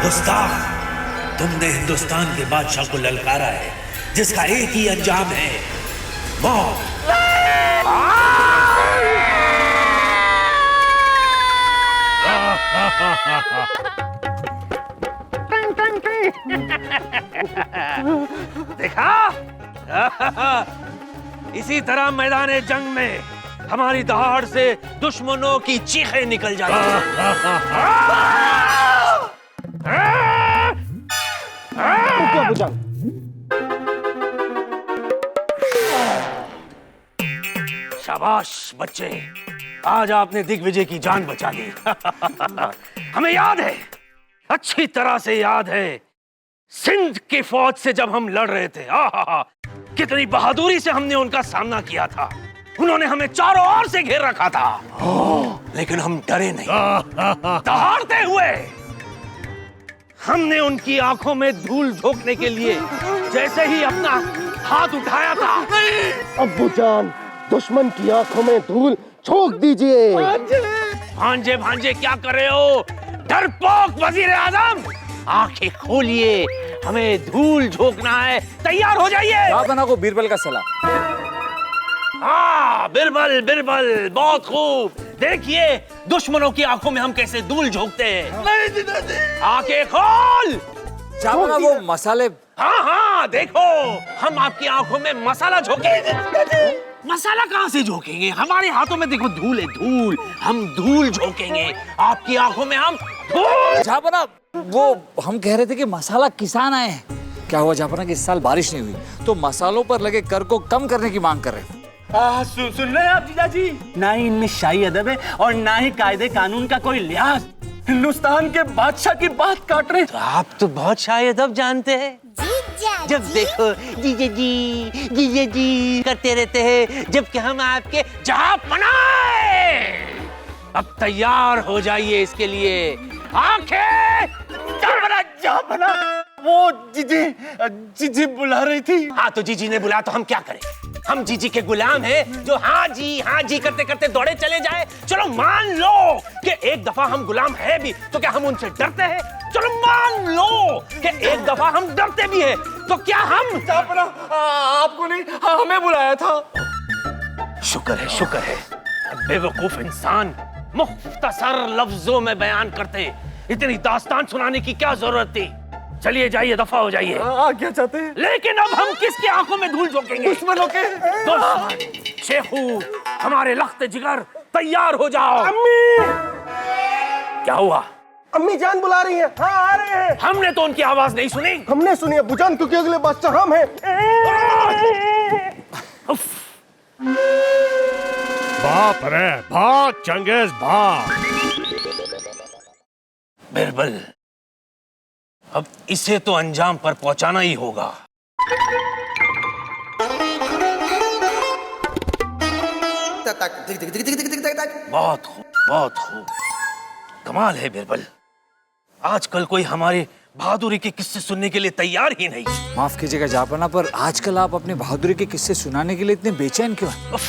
गुस्ताख, तुमने हिंदुस्तान के बादशाह को ललकारा है जिसका एक ही अंजाम है, मौत। देखा? इसी तरह मैदान जंग में हमारी दहाड़ से दुश्मनों की चीखें निकल जाती हैं। शाबाश बच्चे, आज आपने दिग्विजय की जान बचा ली। हमें याद है, अच्छी तरह से याद है, सिंध की फौज से जब हम लड़ रहे थे, कितनी बहादुरी से हमने उनका सामना किया था। उन्होंने हमें चारों ओर से घेर रखा था, लेकिन हम डरे नहीं। दहाड़ते हुए हमने उनकी आंखों में धूल झोंकने के लिए जैसे ही अपना हाथ उठाया था, अब्बू जान, दुश्मन की आंखों में धूल झोंक दीजिए। भांजे भांजे क्या कर रहे हो? डरपोक वजीर आजम, आंखें खोलिए, हमें धूल झोंकना है, तैयार हो जाइए। रावणा को बीरबल का सलाम। हाँ, बिरबल बिरबल, बहुत खूब। देखिए दुश्मनों की आंखों में हम कैसे धूल झोंकते हैं। आंखें खोल। जावना वो मसाले। हाँ हाँ, देखो हम आपकी आंखों में मसाला झोंकेंगे। मसाला कहाँ से झोंकेंगे? हमारे हाथों में देखो धूल है, धूल। हम धूल झोंकेंगे, आपकी आंखों में हम धूल। जावना वो हम कह रहे थे कि मसाला किसान आए हैं। क्या हुआ जावना कि इस साल बारिश नहीं हुई तो मसालों पर लगे कर को कम करने की मांग कर रहे हैं। सुन रहे हैं आप जीजा जी? ना ही इनमें शाही अदब है और ना ही कायदे कानून का कोई लिहाज। हिंदुस्तान के बादशाह की बात काट रहे। तो आप तो बहुत शाही अदब जानते हैं। जब देखो जीजा जी करते रहते हैं, जबकि हम आपके जहां बनाए। अब तैयार हो जाइए इसके लिए। आंखें जा बना। वो जीजी बुला रही थी। हाँ, तो जीजी ने बुलाया तो हम क्या करें? हम जीजी के गुलाम हैं जो हाँ जी करते करते दौड़े चले जाए। चलो मान लो कि एक दफा हम गुलाम है भी, तो क्या हम उनसे डरते हैं? चलो मान लो कि एक दफा हम डरते भी हैं, तो क्या हम आपको नहीं, हमें बुलाया था। शुक्र है बेवकूफ इंसान मुख्तसर लफ्जों में बयान करते। इतनी दास्तान सुनाने की क्या जरूरत थी? चलिए जाइए, दफा हो जाइए। क्या चाहते हैं? लेकिन अब हम किसकी आंखों में धूल झोंकेंगे? दुश्मनों के। दुश्मन शेखू, हमारे लख्त जिगर, तैयार हो जाओ। अम्मी, क्या हुआ? अम्मी जान बुला रही हैं। हाँ, आ रहे हैं। हमने तो उनकी आवाज नहीं सुनी। हमने सुनी अब्बू जान, क्योंकि अगले बादशाह हम हैं। बाप रे बाप, चंगेज बाप। बिरबल, अब इसे तो अंजाम पर पहुंचाना ही होगा। बहुत खूब। कमाल है बिरबल, आजकल कोई हमारे बहादुरी के किस्से सुनने के लिए तैयार ही नहीं। माफ कीजिएगा जापना, पर आजकल आप अपनी बहादुरी के किस्से सुनाने के लिए इतने बेचैन क्यों हैं?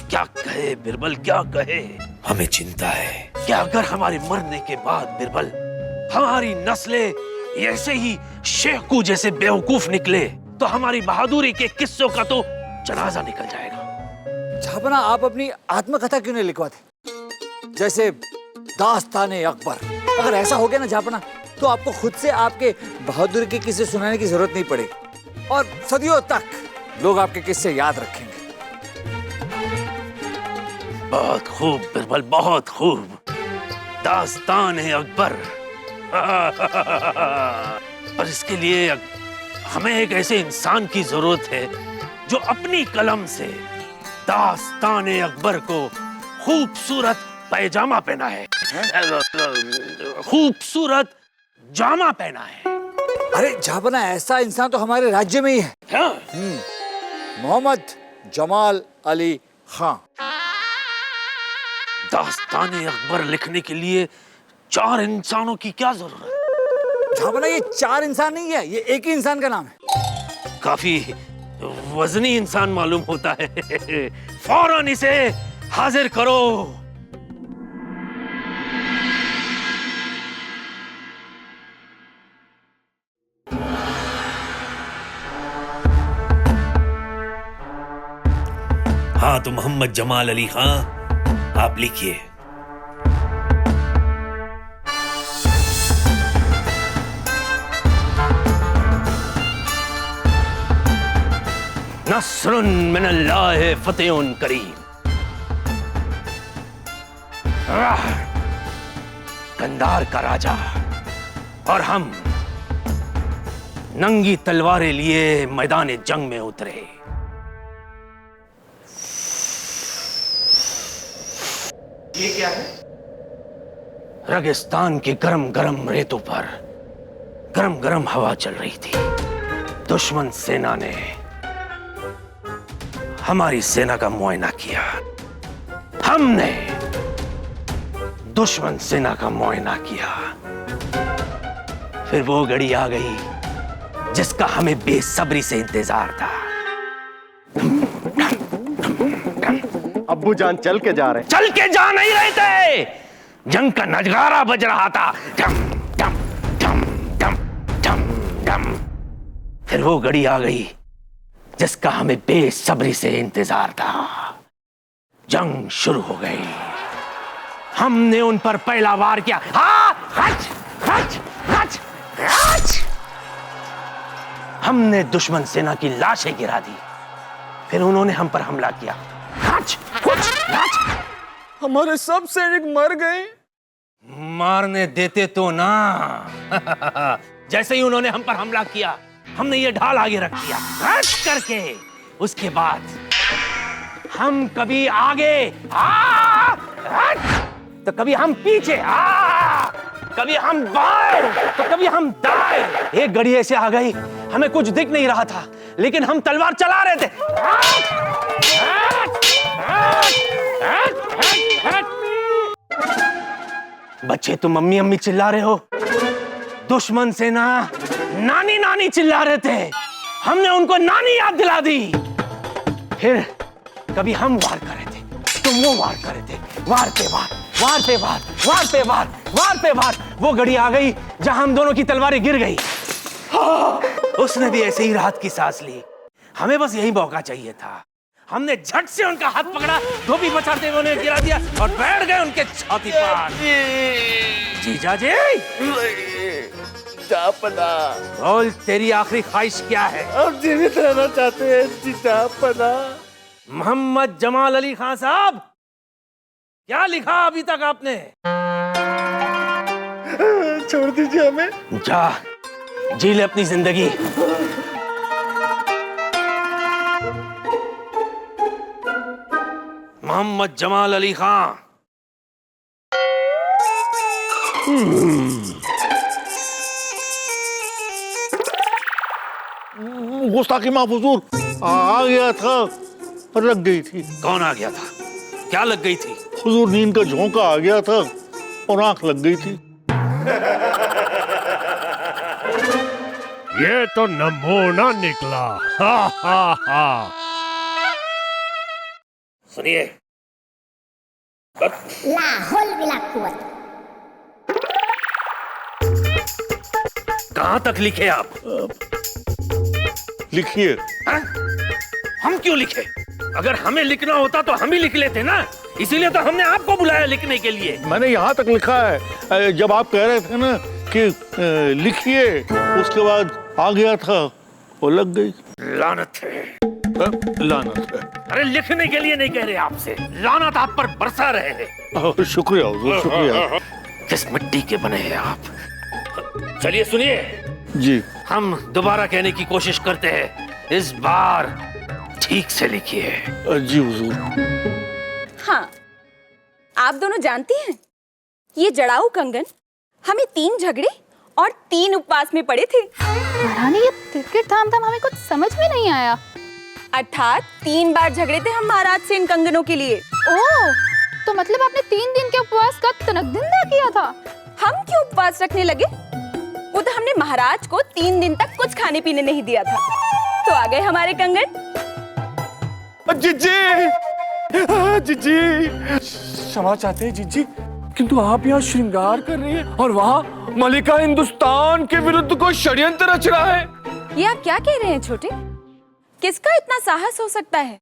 क्या कहे बिरबल, क्या कहे? हमें चिंता है कि अगर हमारे मरने के बाद बिरबल हमारी नस्लें ऐसे ही शेखू जैसे बेवकूफ निकले, तो हमारी बहादुरी के किस्सों का तो जनाजा निकल जाएगा। जापना, आप अपनी आत्मकथा क्यों नहीं लिखवाते, जैसे दास्ताने अकबर? अगर ऐसा हो गया ना जापना, तो आपको खुद से आपके बहादुरी के किस्से सुनाने की जरूरत नहीं पड़ेगी और सदियों तक लोग आपके किस्से याद रखेंगे। बहुत खूब बिरबल, बहुत खूब। दास्ताने अकबर। पर इसके लिए हमें एक ऐसे इंसान की जरूरत है जो अपनी कलम से दास्ताने अकबर को खूबसूरत पैजामा पहना है, खूबसूरत जामा पहना है। अरे जापना, ऐसा इंसान तो हमारे राज्य में ही है। हाँ? मोहम्मद जमाल अली खान। दास्ताने अकबर लिखने के लिए 4 इंसानों की क्या जरूरत? जापना, ये 4 इंसान नहीं है, ये एक ही इंसान का नाम है। काफी वजनी इंसान मालूम होता है। फौरन इसे हाजिर करो। हाँ तो मोहम्मद जमाल अली खां, आप लिखिए। नस्रुन मिनल्लाहि फतेहुन करीम। कंधार का राजा और हम नंगी तलवारें लिए मैदान जंग में उतरे। ये क्या है? रेगिस्तान के गरम गरम रेतों पर गरम गरम हवा चल रही थी। दुश्मन सेना ने हमारी सेना का मुआयना किया, हमने दुश्मन सेना का मुआयना किया। फिर वो घड़ी आ गई जिसका हमें बेसब्री से इंतजार था। अब्बू जान चल के जा रहे हैं। चल के जा नहीं रहे थे, जंग का नजगारा बज रहा था। डम डम डम डम डम डम। फिर वो घड़ी आ गई जिसका हमें बेसब्री से इंतजार था। जंग शुरू हो गई। हमने उन पर पहला वार किया। Hutch, Hutch, Hutch, Hutch. हमने दुश्मन सेना की लाशें गिरा दी। फिर उन्होंने हम पर हमला किया। Hutch, Hutch, Hutch. हमारे सब सैनिक मर गए। मारने देते तो ना। जैसे ही उन्होंने हम पर हमला किया, हमने ये ढाल आगे रख दिया हट करके। उसके बाद हम कभी आगे तो कभी हम पीछे, कभी हम बाएं तो कभी हम दाएं। एक घड़ी ऐसे आ गई, हमें कुछ दिख नहीं रहा था, लेकिन हम तलवार चला रहे थे। बच्चे तुम मम्मी अम्मी चिल्ला रहे हो, दुश्मन सेना नानी नानी चिल्ला रहे थे। हमने उनको नानी याद दिला दी। फिर कभी हम वार कर रहे थे, तुम वो वार कर रहे थे। वार पे वार, वार पे वार, वार पे वार, वार पे वार। वो घड़ी आ गई जहां हम दोनों की तलवारें गिर गई। उसने भी ऐसे ही राहत की सांस ली। हमें बस यही मौका चाहिए था। हमने झट से उनका हाथ पकड़ा, धोबी बचाते हुए उन्हें गिरा दिया और बैठ गए उनके छाती पर। जीजा जी, जापना, बोल तेरी आखिरी ख्वाहिश क्या है? हम जीवित रहना चाहते हैं जी जापना। मोहम्मद जमाल अली खां साहब, क्या लिखा अभी तक आपने? छोड़ दीजिए हमें। जा, जी ले अपनी जिंदगी। मोहम्मद जमाल अली खां। गुस्ताखी माफ हुजूर, आ गया था और लग गई थी। कौन आ गया था? क्या लग गई थी? हुजूर, नींद का झोंका आ गया था और आंख लग गई थी। ये तो नमूना निकला। हा हा हा। सुनिए, कहां तक लिखे आप? लिखिए। हाँ? हम क्यों लिखे? अगर हमें लिखना होता तो हम ही लिख लेते ना। इसीलिए तो हमने आपको बुलाया लिखने के लिए। मैंने यहाँ तक लिखा है, जब आप कह रहे थे ना कि लिखिए, उसके बाद आ गया था वो लग गई। लानत है। लानत है। अरे लिखने के लिए नहीं कह रहे आपसे, लानत आप पर बरसा रहे हैं। शुक्रिया हुजूर, शुक्रिया। किस मिट्टी के बने हैं आप? चलिए सुनिए जी, हम दोबारा कहने की कोशिश करते हैं। इस बार ठीक से लिखिए। जी हुजूर। हाँ, आप दोनों जानती हैं, ये जड़ाऊ कंगन हमें 3 झगड़े और 3 उपवास में पड़े थे। महारानी, ये तिरकिट धाम हमें कुछ समझ में नहीं आया। अर्थात 3 बार झगड़े थे हम महाराज से इन कंगनों के लिए। ओह, तो मतलब आपने 3 दिन के उपवास का तनकदिंदा किया था? हम क्यों उपवास रखने लगे? वो तो हमने महाराज को 3 दिन तक कुछ खाने पीने नहीं दिया था, तो आ गए हमारे कंगन। जीजी, जीजी, क्षमा चाहते हैं जीजी, किंतु आप यहाँ श्रृंगार कर रही हैं और वहाँ मलिका हिंदुस्तान के विरुद्ध कोई षड्यंत्र रच रहा है। ये आप क्या कह रहे हैं छोटे? किसका इतना साहस हो सकता है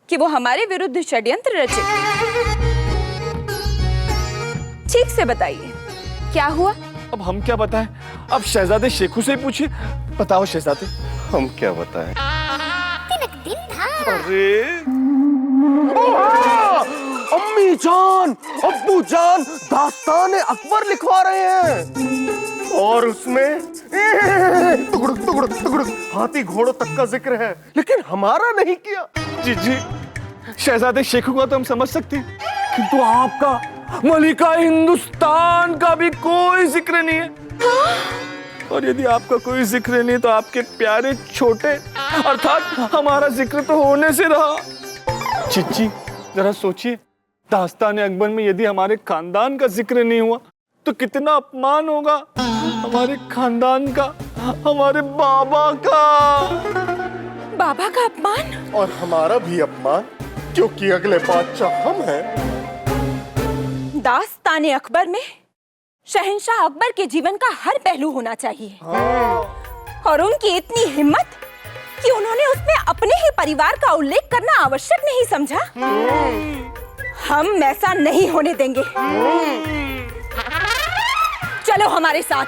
कि वो हमारे विरुद्ध षड्यंत्र रचे। ठीक से बताइए, क्या हुआ? अब हम क्या बताएं? अब शहजादे शेखू से ही पूछिए। बताओ शहजादे। हम क्या बताएं? अरे अम्मी जान, अब्बू जान दास्तान अकबर लिखवा रहे हैं और उसमें टुकड़ुक टुकड़ुक टुकड़ुक हाथी घोड़ों तक का जिक्र है, लेकिन हमारा नहीं किया। जी जी, शहजादे शेखू का तो हम समझ सकते हैं, किंतु आपका, मलिका हिंदुस्तान का भी कोई जिक्र नहीं है। और यदि आपका कोई जिक्र नहीं तो आपके प्यारे छोटे अर्थात हमारा जिक्र तो होने से रहा। चिच्ची जरा सोचिए, दास्तान अकबर में यदि हमारे खानदान का जिक्र नहीं हुआ तो कितना अपमान होगा हमारे खानदान का, हमारे बाबा का। बाबा का अपमान? और हमारा भी अपमान, क्योंकि अगले बादशाह हम हैं। दास्तान अकबर में शहंशाह अकबर के जीवन का हर पहलू होना चाहिए। और उनकी इतनी हिम्मत कि उन्होंने उसमें अपने ही परिवार का उल्लेख करना आवश्यक नहीं समझा। हम ऐसा नहीं होने देंगे। चलो हमारे साथ।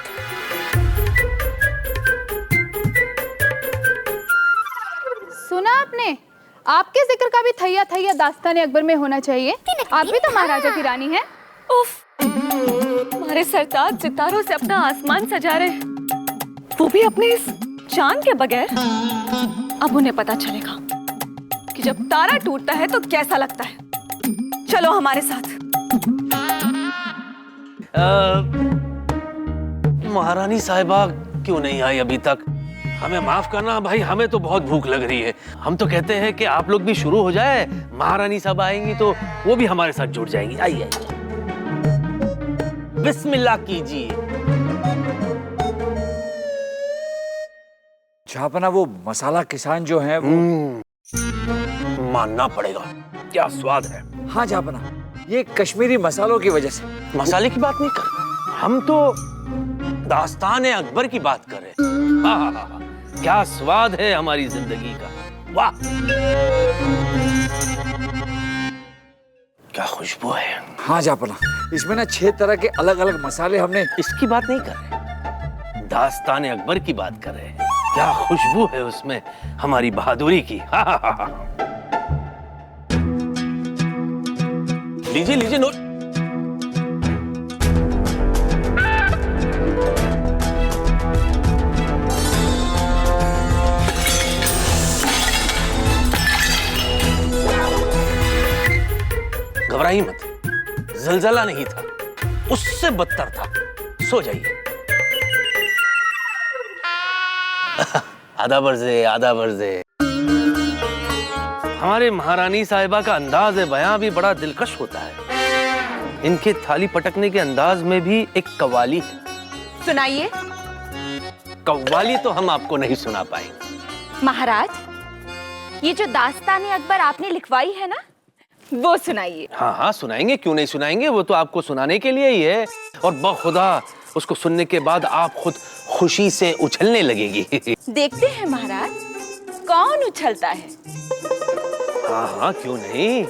सुना आपने? आपके जिक्र का भी थैया थैया दास्तान अकबर में होना चाहिए। आप भी तो महाराजा की रानी हैं। उफ, हमारे सरताज सितारों से अपना आसमान सजा रहे, वो भी अपने इस चांद के बगैर। अब उन्हें पता चलेगा कि जब तारा टूटता है तो कैसा लगता है। चलो हमारे साथ। महारानी साहिबा क्यों नहीं आई अभी तक? हमें माफ करना भाई, हमें तो बहुत भूख लग रही है। हम तो कहते हैं कि आप लोग भी शुरू हो जाए, महारानी साहब आएंगी तो वो भी हमारे साथ जुड़ जाएंगी। आइए बिस्मिल्लाह कीजिए। जहाँपना वो मसाला किसान जो हैं वो मानना पड़ेगा, क्या स्वाद है। हाँ जहाँपना, ये कश्मीरी मसालों की वजह से। मसाले की बात नहीं कर, हम तो दास्तान अकबर की बात कर रहे हैं। हाँ, क्या स्वाद है हमारी जिंदगी का। वाह, क्या खुशबू है। हाँ जहाँपना, इसमें ना 6 तरह के अलग अलग मसाले हमने। इसकी बात नहीं कर रहे, दास्तान अकबर की बात कर रहे हैं। क्या खुशबू है उसमें हमारी बहादुरी की। लीजिए लीजिए नोट। घबराइए मत, जलजला नहीं था, उससे बदतर था। सो जाइए। आधा बरजे, आधा बरजे। हमारे महारानी साहिबा का अंदाज बयां भी बड़ा दिलकश होता है। इनके थाली पटकने के अंदाज में भी एक कव्वाली है। सुनाइए। कव्वाली तो हम आपको नहीं सुना पाएंगे। महाराज, ये जो दास्तान अकबर आपने लिखवाई है ना, वो सुनाइए। हाँ हाँ सुनाएंगे, क्यों नहीं सुनाएंगे। वो तो आपको सुनाने के लिए ही है। और बखुदा उसको सुनने के बाद आप खुद खुशी से उछलने लगेगी। देखते हैं महाराज, कौन उछलता है। हाँ हाँ क्यों नहीं।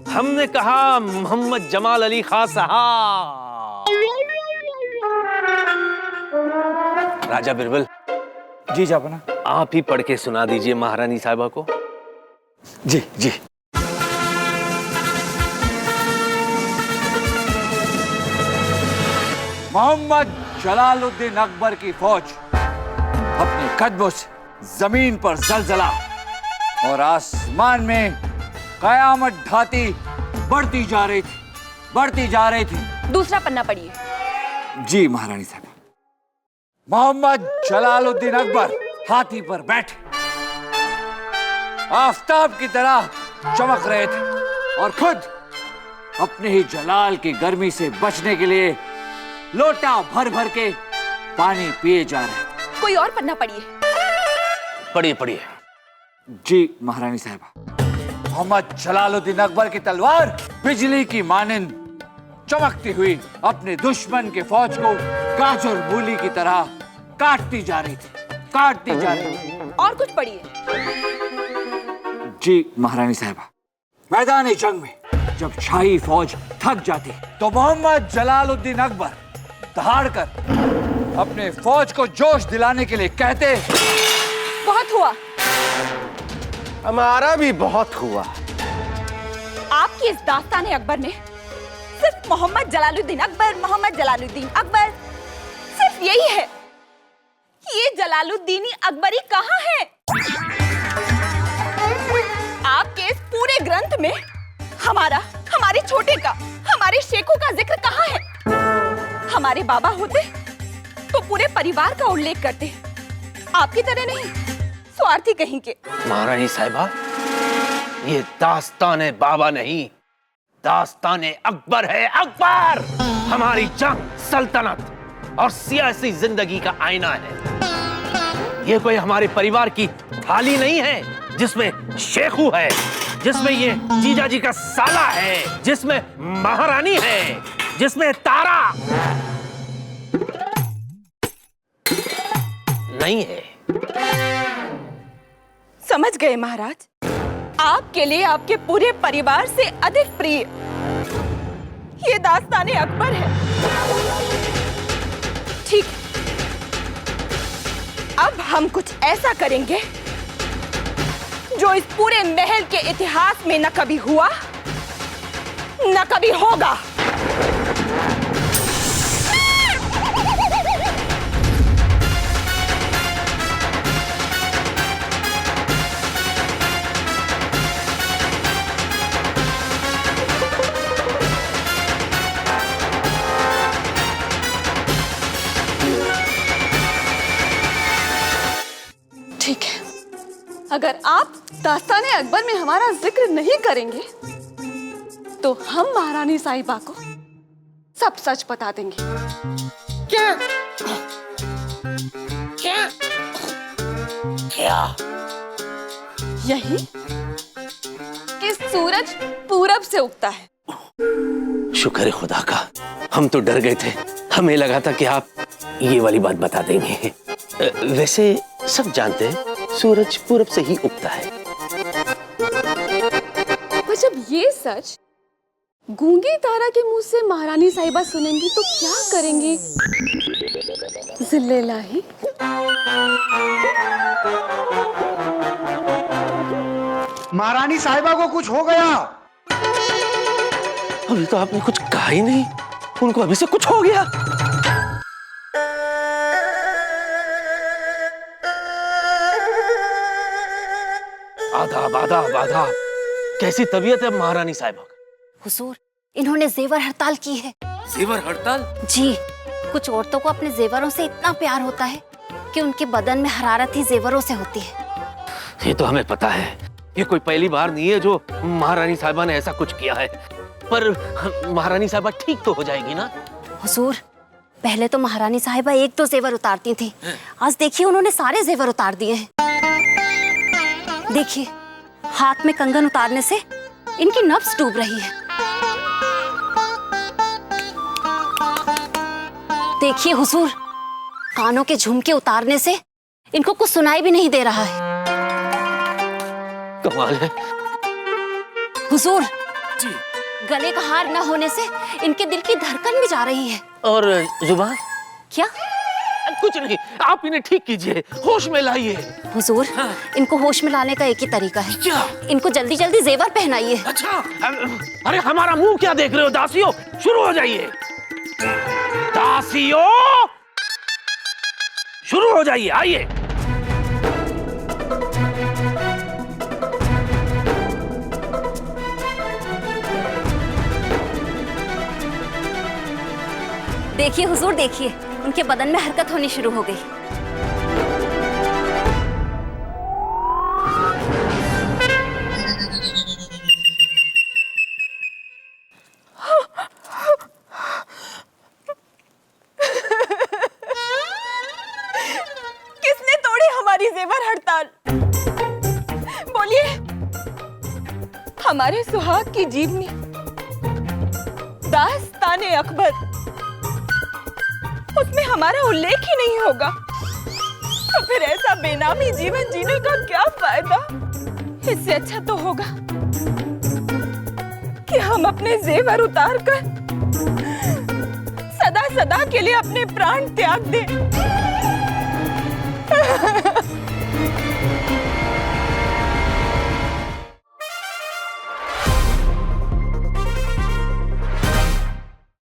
हमने कहा मोहम्मद जमाल अली खां साहब। राजा बिरबल जी जहाँपना। आप ही पढ़ के सुना दीजिए महारानी साहिबा को। जी जी। मोहम्मद जलालुद्दीन अकबर की फौज अपने कदमों से जमीन पर जलजला और आसमान में कयामत ढाती बढ़ती जा रही थी, बढ़ती जा रही थी। दूसरा पन्ना पढ़िए। जी महारानी साहब। मोहम्मद जलालुद्दीन अकबर हाथी पर बैठे आफताब की तरह चमक रहे थे और खुद अपने ही जलाल की गर्मी से बचने के लिए लोटा भर भर के पानी पिए जा रहे। कोई और पन्ना पढ़िए। पढ़िए पढ़िए। जी महारानी साहिबा। मोहम्मद जलालुद्दीन अकबर की तलवार बिजली की मानिंद चमकती हुई अपने दुश्मन के फौज को गाजर मूली की तरह काटती जा रही थी, काटती जा रही थी। और कुछ पढ़िए। जी महारानी साहिबा। मैदानी जंग में जब शाही फौज थक जाती तो मोहम्मद जलालुद्दीन अकबर दहाड़कर अपने फौज को जोश दिलाने के लिए कहते, बहुत हुआ। हमारा भी बहुत हुआ। आपकी इस दास्तान अकबर में सिर्फ मोहम्मद जलालुद्दीन अकबर सिर्फ यही है। ये जलालुद्दीनी अकबरी कहाँ है? आपके इस पूरे ग्रंथ में हमारे छोटे का, हमारे शेखों का जिक्र कहाँ है? हमारे बाबा होते तो पूरे परिवार का उल्लेख करते, आपकी तरह नहीं स्वार्थी कहीं के। महारानी साहिबा, ये दास्तान बाबा नहीं, दास्तान अकबर है। अकबर हमारी जंग, सल्तनत और सियासी जिंदगी का आईना है। ये कोई हमारे परिवार की थाली नहीं है जिसमें शेखू है, जिसमें ये जीजा जी का साला है, जिसमें महारानी है, जिसमें तारा नहीं है। समझ गए महाराज, आपके लिए आपके पूरे परिवार से अधिक प्रिय ये दास्ताने अकबर है। ठीक, अब हम कुछ ऐसा करेंगे जो इस पूरे महल के इतिहास में न कभी हुआ न कभी होगा। ठीक है, अगर आप दास्ताने अकबर में हमारा जिक्र नहीं करेंगे तो हम महारानी साहिबा को सब सच बता देंगे। क्या? क्या? क्या? यही कि सूरज पूरब से उगता है। शुक्र है खुदा का, हम तो डर गए थे। हमें लगा था कि आप ये वाली बात बता देंगे। वैसे सब जानते हैं सूरज पूरब से ही उगता है। पर जब ये सच गूंगी तारा के मुंह से महारानी साहिबा सुनेंगी तो क्या करेंगी? जिल्लेलाही। महारानी साहिबा को कुछ हो गया। अभी तो आपने कुछ कहा ही नहीं, उनको अभी से कुछ हो गया। आदाब आदाब आदाब। कैसी तबीयत है महारानी साहिबा? हुजूर, इन्होंने जेवर हड़ताल की है। जेवर हड़ताल? जी, कुछ औरतों को अपने जेवरों से इतना प्यार होता है कि उनके बदन में हरारत ही जेवरों से होती है। ये तो हमें पता है, ये कोई पहली बार नहीं है जो महारानी साहिबा ने ऐसा कुछ किया है। पर महारानी साहिबा ठीक तो हो जाएगी ना? हुजूर, पहले तो महारानी साहिबा एक दो जेवर उतारती थी, आज देखिए उन्होंने सारे जेवर उतार दिए हैं। देखिए, हाथ में कंगन उतारने से इनकी नब्ज डूब रही है। देखिए हुजूर, कानों के झुमके उतारने से इनको कुछ सुनाई भी नहीं दे रहा है। कमाल है। हुजूर जी, गले का हार न होने से इनके दिल की धड़कन भी जा रही है। और जुबान? क्या? कुछ नहीं, आप इन्हें ठीक कीजिए, होश में लाइए। हुजूर, इनको होश में लाने का एक ही तरीका है। क्या? इनको जल्दी जल्दी जेवर पहनाइए। अच्छा, अरे हमारा मुंह क्या देख रहे हो दासियों, शुरू हो जाइए। दासियों, शुरू हो जाइए, आइए। देखिए हुजूर, देखिए उनके बदन में हरकत होनी शुरू हो गई। किसने तोड़ी हमारी जेवर हड़ताल? बोलिए। हमारे सुहाग की जीवनी दास्ताने अकबर, उसमें हमारा उल्लेख ही नहीं होगा तो फिर ऐसा बेनामी जीवन जीने का क्या फायदा? इससे अच्छा तो होगा कि हम अपने जेवर उतार कर सदा सदा के लिए अपने प्राण त्याग दें।